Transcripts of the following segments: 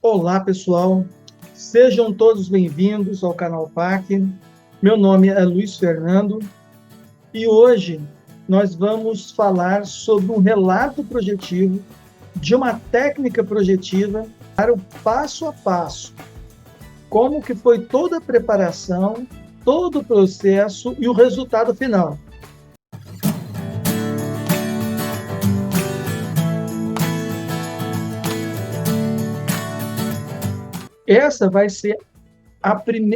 Olá, pessoal. Sejam todos bem-vindos ao canal PAC. Meu nome é Luiz Fernando e hoje nós vamos falar sobre um relato projetivo de uma técnica projetiva para o passo a passo. Como que foi toda a preparação, todo o processo e o resultado final. Essa vai ser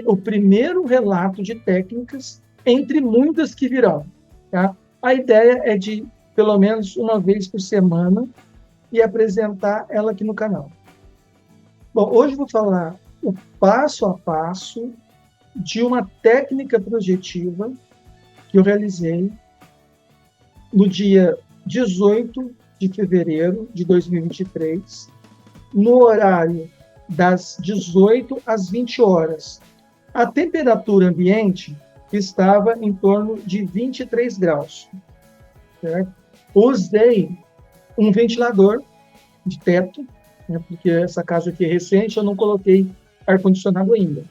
o primeiro relato de técnicas entre muitas que virão. Tá? A ideia é de, pelo menos uma vez por semana, e apresentar ela aqui no canal. Bom, hoje eu vou falar o passo a passo de uma técnica projetiva que eu realizei no dia 18 de fevereiro de 2023, no horário das 18 às 20 horas. A temperatura ambiente estava em torno de 23 graus. Certo? Usei um ventilador de teto, né, porque essa casa aqui é recente, eu não coloquei ar-condicionado ainda.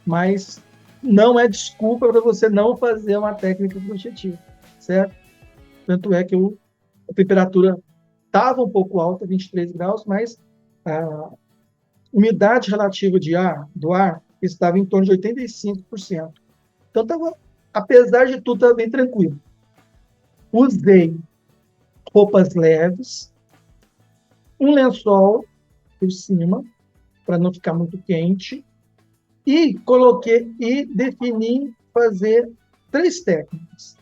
Mas não é desculpa para você não fazer uma técnica projetiva, certo? Tanto é que a temperatura estava um pouco alta, 23 graus, mas a umidade relativa do ar estava em torno de 85%. Então, apesar de tudo, estava bem tranquilo. Usei roupas leves, um lençol por cima, para não ficar muito quente, e defini fazer 3 técnicas.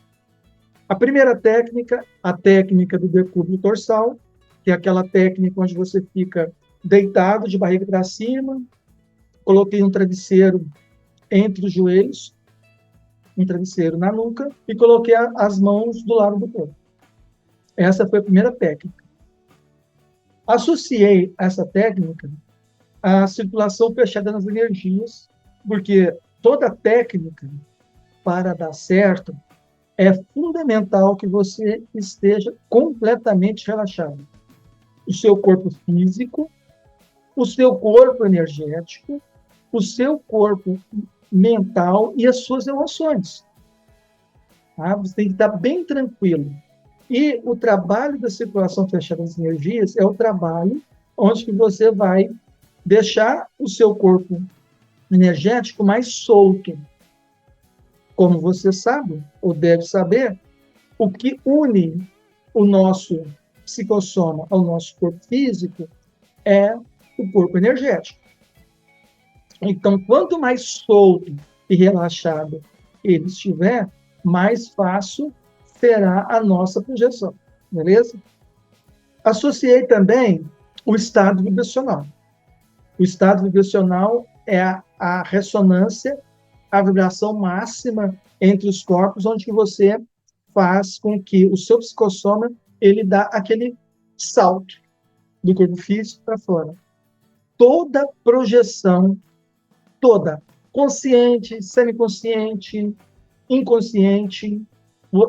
A primeira técnica, a técnica do decúbito dorsal, que é aquela técnica onde você fica deitado de barriga para cima, coloquei um travesseiro entre os joelhos, um travesseiro na nuca, e coloquei as mãos do lado do corpo. Essa foi a primeira técnica. Associei essa técnica à circulação fechada nas energias, porque toda técnica, para dar certo, é fundamental que você esteja completamente relaxado. O seu corpo físico, o seu corpo energético, o seu corpo mental e as suas emoções. Tá? Você tem que estar bem tranquilo. E o trabalho da circulação fechada das energias é o trabalho onde você vai deixar o seu corpo energético mais solto. Como você sabe, ou deve saber, o que une o nosso psicossoma ao nosso corpo físico é o corpo energético. Então, quanto mais solto e relaxado ele estiver, mais fácil será a nossa projeção, beleza? Associei também o estado vibracional. O estado vibracional é a ressonância, a vibração máxima entre os corpos, onde você faz com que o seu psicossoma ele dá aquele salto do corpo físico para fora. Toda projeção, toda, consciente, semiconsciente, inconsciente,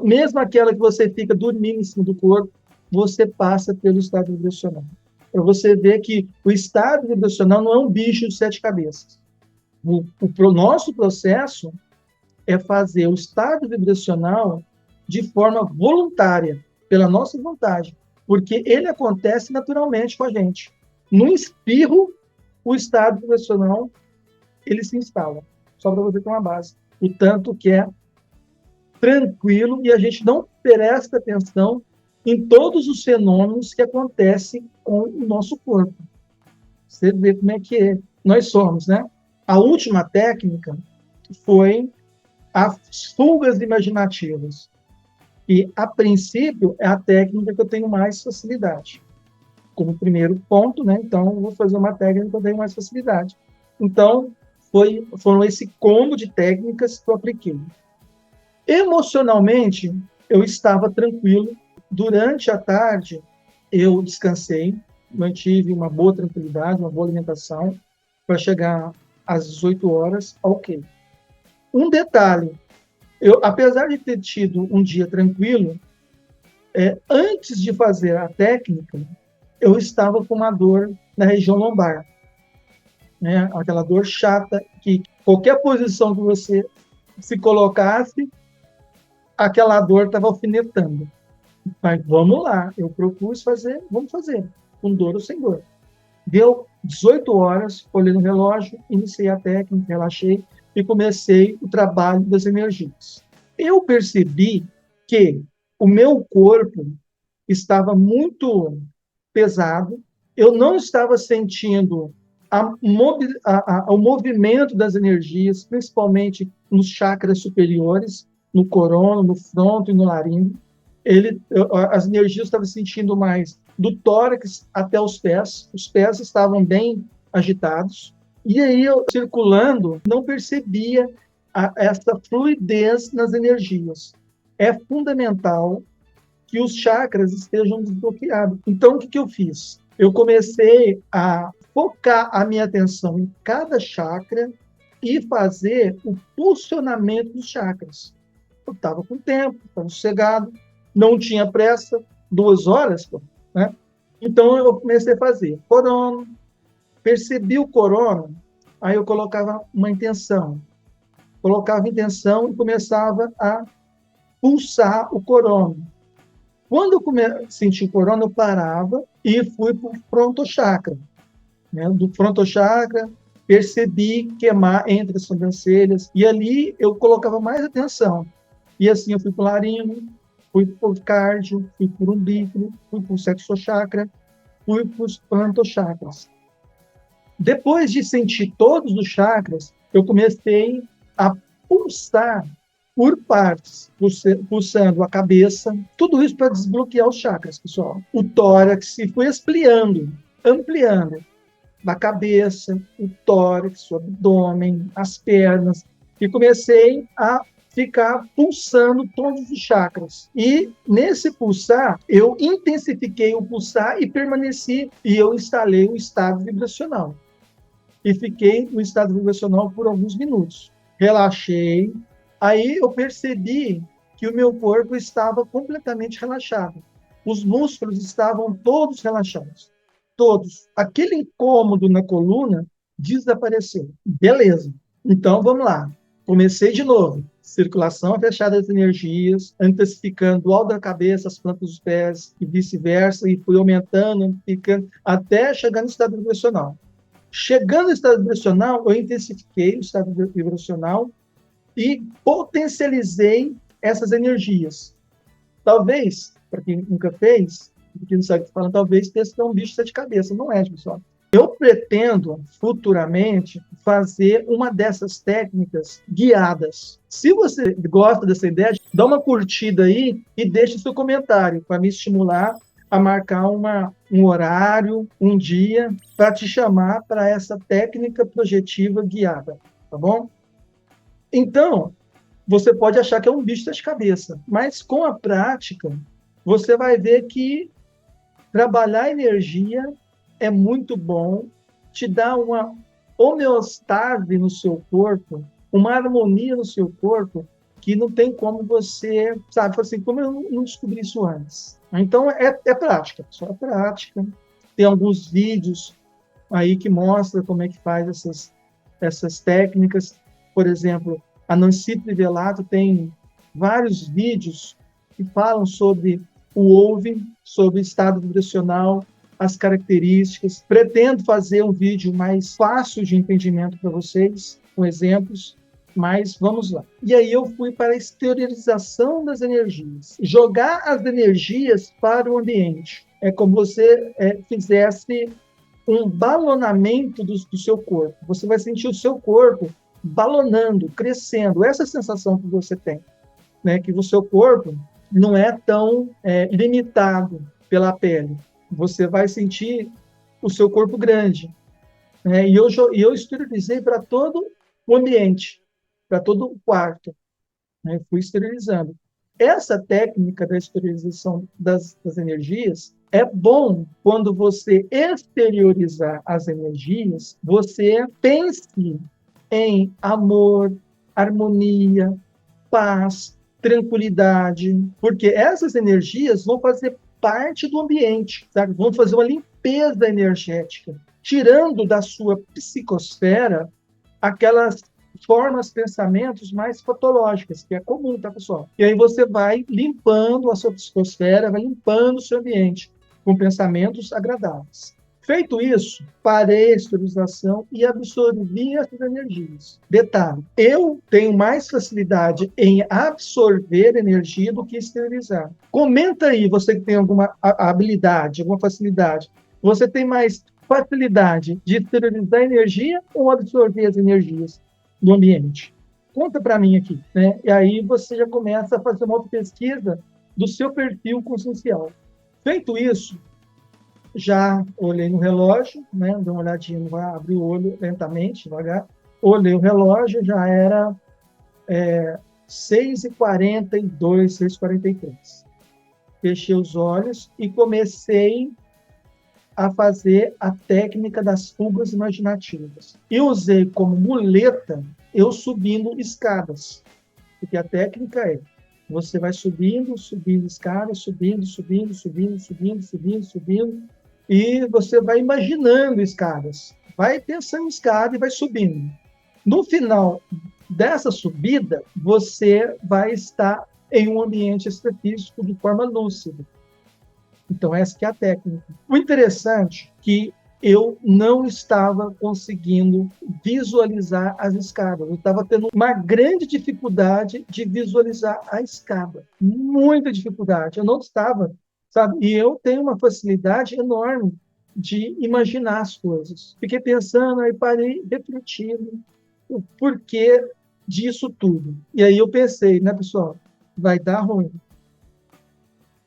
mesmo aquela que você fica dormindo em cima do corpo, você passa pelo estado vibracional. Para você ver que o estado vibracional não é um bicho de 7 cabeças. O nosso processo é fazer o estado vibracional de forma voluntária, pela nossa vontade, porque ele acontece naturalmente com a gente. No espirro, o estado vibracional ele se instala, só para você ter uma base. O tanto que é tranquilo e a gente não presta atenção em todos os fenômenos que acontecem com o nosso corpo. Você vê como é que nós somos, né? A última técnica foi as fugas imaginativas. E, a princípio, é a técnica que eu tenho mais facilidade. Como primeiro ponto, né? Então, eu vou fazer uma técnica que eu tenho mais facilidade. Então, foram esse combo de técnicas que eu apliquei. Emocionalmente, eu estava tranquilo. Durante a tarde, eu descansei, mantive uma boa tranquilidade, uma boa alimentação, para chegar às 18 horas, ok. Um detalhe, apesar de ter tido um dia tranquilo, antes de fazer a técnica, eu estava com uma dor na região lombar. né? Aquela dor chata que qualquer posição que você se colocasse, aquela dor estava alfinetando. Mas vamos lá, eu propus fazer, vamos fazer, com dor ou sem dor. Deu 18 horas, olhei no relógio, iniciei a técnica, relaxei e comecei o trabalho das energias. Eu percebi que o meu corpo estava muito pesado, eu não estava sentindo o movimento das energias, principalmente nos chakras superiores, no corona, no fronto e no laríngeo. As energias estavam sentindo mais do tórax até os pés estavam bem agitados, e aí eu, circulando, não percebia essa fluidez nas energias. É fundamental que os chakras estejam desbloqueados. Então, o que eu fiz? Eu comecei a focar a minha atenção em cada chakra e fazer o pulsionamento dos chakras. Eu estava com tempo, estava sossegado, não tinha pressa, 2 horas, né? Então, eu comecei a fazer corona, percebi o corona, aí eu colocava uma intenção, colocava intenção e começava a pulsar o corona. Quando eu senti o corona, eu parava e fui para o frontochakra. Né? Do frontochakra, percebi queimar entre as sobrancelhas, e ali eu colocava mais atenção. E assim eu fui para o laríngeo, fui para o cardio, fui para o umbigo, fui para o sexochakra, fui para os plantochakras. Depois de sentir todos os chakras, eu comecei a pulsar por partes, pulsando a cabeça, tudo isso para desbloquear os chakras, pessoal. O tórax, e fui ampliando da cabeça, o tórax, o abdômen, as pernas, e comecei a ficar pulsando todos os chakras. E nesse pulsar, eu intensifiquei o pulsar e permaneci, e eu instalei o estado vibracional. E fiquei no estado vibracional por alguns minutos. Relaxei. Aí eu percebi que o meu corpo estava completamente relaxado. Os músculos estavam todos relaxados. Todos. Aquele incômodo na coluna desapareceu. Beleza. Então, vamos lá. Comecei de novo. Circulação fechada das energias, intensificando o alto da cabeça, as plantas dos pés e vice-versa, e fui aumentando, ficando, até chegar no estado vibracional. Chegando no estado vibracional, eu intensifiquei o estado vibracional e potencializei essas energias. Talvez, para quem nunca fez, para quem não sabe o que está falando, talvez tenha sido um bicho de sete cabeças. Não é, pessoal. Eu pretendo, futuramente, fazer uma dessas técnicas guiadas. Se você gosta dessa ideia, dá uma curtida aí e deixe seu comentário para me estimular a marcar um horário, um dia, para te chamar para essa técnica projetiva guiada, tá bom? Então, você pode achar que é um bicho de sete cabeças, mas com a prática, você vai ver que trabalhar energia é muito bom, te dá uma homeostase no seu corpo, uma harmonia no seu corpo, que não tem como você, sabe, assim, como eu não descobri isso antes. Então, é prática, só é prática. Tem alguns vídeos aí que mostram como é que faz essas técnicas. Por exemplo, a Nancy Trivelato tem vários vídeos que falam sobre o ouve, sobre o estado vibracional, as características. Pretendo fazer um vídeo mais fácil de entendimento para vocês, com exemplos, mas vamos lá. E aí eu fui para a exteriorização das energias. Jogar as energias para o ambiente. É como você fizesse um balonamento do seu corpo. Você vai sentir o seu corpo balonando, crescendo. Essa sensação que você tem, né? Que o seu corpo não é tão limitado pela pele. Você vai sentir o seu corpo grande. Né? E eu esterilizei para todo o ambiente, para todo o quarto. Né? Fui esterilizando. Essa técnica da esterilização das energias é bom quando você exteriorizar as energias, você pense em amor, harmonia, paz, tranquilidade, porque essas energias vão fazer parte do ambiente, sabe? Vão fazer uma limpeza energética. tirando da sua psicosfera aquelas formas, pensamentos mais patológicas, que é comum, tá, pessoal? E aí você vai limpando a sua psicosfera, vai limpando o seu ambiente com pensamentos agradáveis. Feito isso, parei a esterilização e absorvi essas energias. Detalhe, eu tenho mais facilidade em absorver energia do que esterilizar. Comenta aí, você que tem alguma habilidade, alguma facilidade. Você tem mais facilidade de esterilizar energia ou absorver as energias do ambiente? Conta para mim aqui, né? E aí você já começa a fazer uma pesquisa do seu perfil consciencial. Feito isso, já olhei no relógio, né? Dei uma olhadinha, abri o olho lentamente, devagar. Olhei o relógio, já era 6h42, 6h43. Fechei os olhos e comecei a fazer a técnica das fugas imaginativas. E usei como muleta eu subindo escadas, porque a técnica é você vai subindo escadas, subindo, e você vai imaginando escadas. Vai pensando em escada e vai subindo. No final dessa subida, você vai estar em um ambiente extrafísico de forma lúcida. Então, essa que é a técnica. O interessante é que eu não estava conseguindo visualizar as escadas. Eu estava tendo uma grande dificuldade de visualizar a escada. Muita dificuldade. Eu não estava, sabe? E eu tenho uma facilidade enorme de imaginar as coisas. Fiquei pensando, aí parei refletindo o porquê disso tudo. E aí eu pensei, né, pessoal? Vai dar ruim.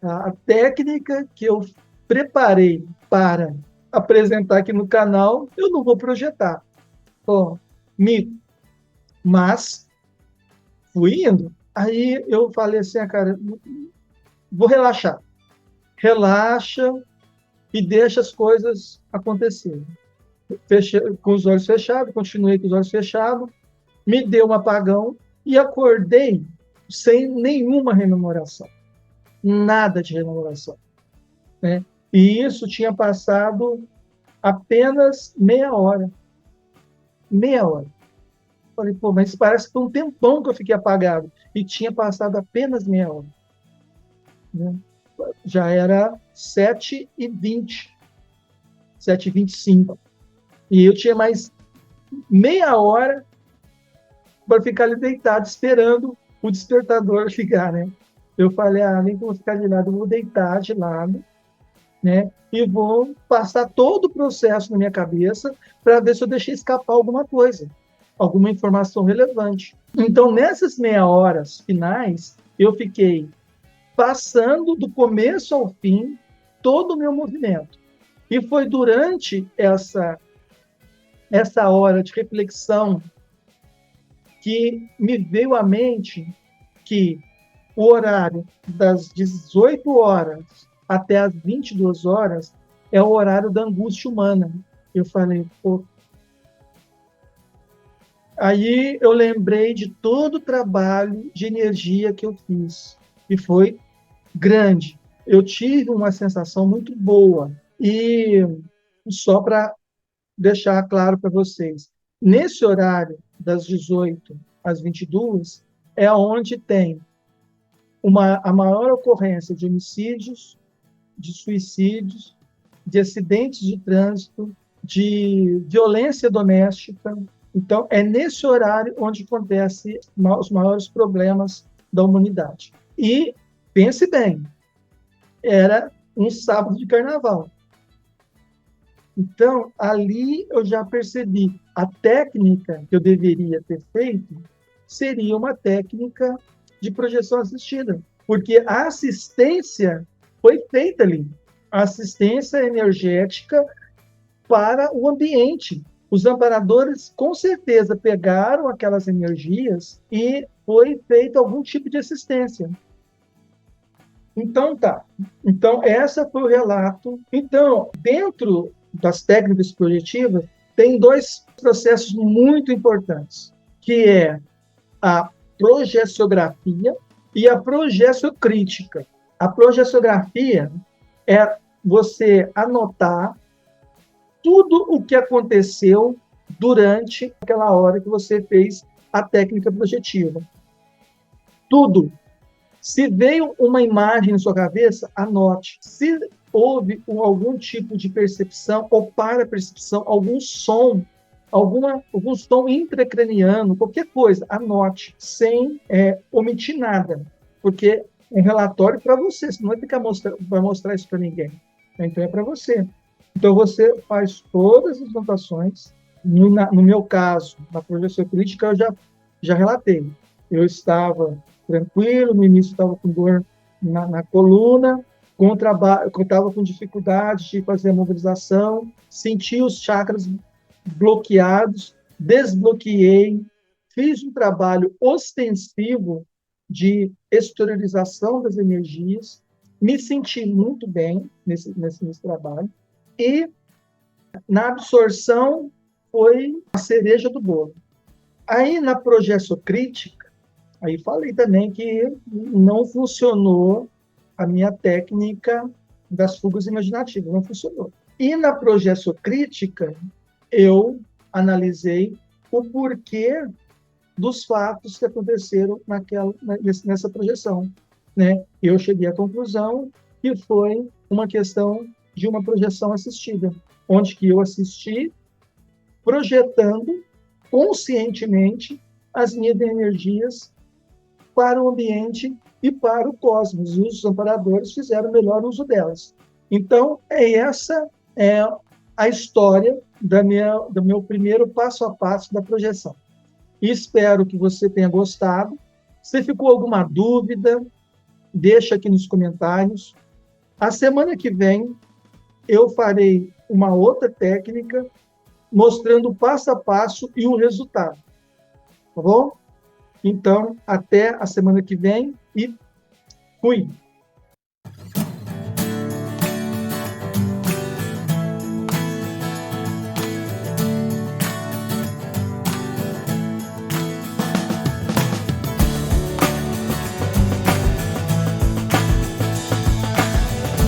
A técnica que eu preparei para apresentar aqui no canal, eu não vou projetar. Bom, mito. Mas fui indo. Aí eu falei assim, cara, vou relaxar. Relaxa e deixa as coisas acontecerem. Fechei, com os olhos fechados, continuei com os olhos fechados, me deu um apagão e acordei sem nenhuma rememoração. Nada de rememoração, né? E isso tinha passado apenas meia hora. Meia hora. Falei, pô, mas parece que foi um tempão que eu fiquei apagado. E tinha passado apenas meia hora. Né? Já era 7h20, 7h25. E eu tinha mais meia hora para ficar ali deitado, esperando o despertador ligar, né? Eu falei, nem que eu vou ficar de lado, eu vou deitar de lado, né? E vou passar todo o processo na minha cabeça para ver se eu deixei escapar alguma coisa, alguma informação relevante. Então, nessas meia horas finais, eu fiquei passando do começo ao fim todo o meu movimento. E foi durante essa hora de reflexão que me veio à mente que o horário das 18 horas até as 22 horas é o horário da angústia humana. Eu falei, pô. Aí eu lembrei de todo o trabalho de energia que eu fiz. E foi grande. Eu tive uma sensação muito boa. E só para deixar claro para vocês, nesse horário das 18 às 22, é onde tem a maior ocorrência de homicídios, de suicídios, de acidentes de trânsito, de violência doméstica. Então, é nesse horário onde acontecem os maiores problemas da humanidade. E, pense bem, era um sábado de carnaval. Então, ali eu já percebi a técnica que eu deveria ter feito seria uma técnica de projeção assistida, porque a assistência foi feita ali, a assistência energética para o ambiente. Os amparadores, com certeza, pegaram aquelas energias e foi feito algum tipo de assistência. Então, tá. Então, essa foi o relato. Então, dentro das técnicas projetivas, tem dois processos muito importantes, que é a projeciografia e a projeciocrítica. A projeciografia é você anotar tudo o que aconteceu durante aquela hora que você fez a técnica projetiva. Tudo. Se veio uma imagem na sua cabeça, anote. Se houve algum tipo de percepção ou para-percepção, algum som, algum som intracraniano, qualquer coisa, anote, sem omitir nada. Porque é um relatório para você, você não vai ficar vai mostrar isso para ninguém. Então é para você. Então você faz todas as anotações. No meu caso, na projeção crítica, eu já relatei. Eu estava tranquilo, no início estava com dor na coluna, estava com dificuldade de fazer a mobilização, senti os chakras bloqueados, desbloqueei, fiz um trabalho ostensivo de exteriorização das energias, me senti muito bem nesse trabalho, e na absorção foi a cereja do bolo. Aí, na projeciocrítica, aí falei também que não funcionou a minha técnica das fugas imaginativas, não funcionou. E na projeciocrítica, eu analisei o porquê dos fatos que aconteceram nessa projeção. Né? Eu cheguei à conclusão que foi uma questão de uma projeção assistida, onde que eu assisti projetando conscientemente as minhas energias para o ambiente e para o cosmos. E os amparadores fizeram o melhor uso delas. Então, essa é a história do meu primeiro passo a passo da projeção. E espero que você tenha gostado. Se ficou alguma dúvida, deixa aqui nos comentários. A semana que vem, eu farei uma outra técnica mostrando o passo a passo e o resultado. Tá bom? Então, até a semana que vem e fui!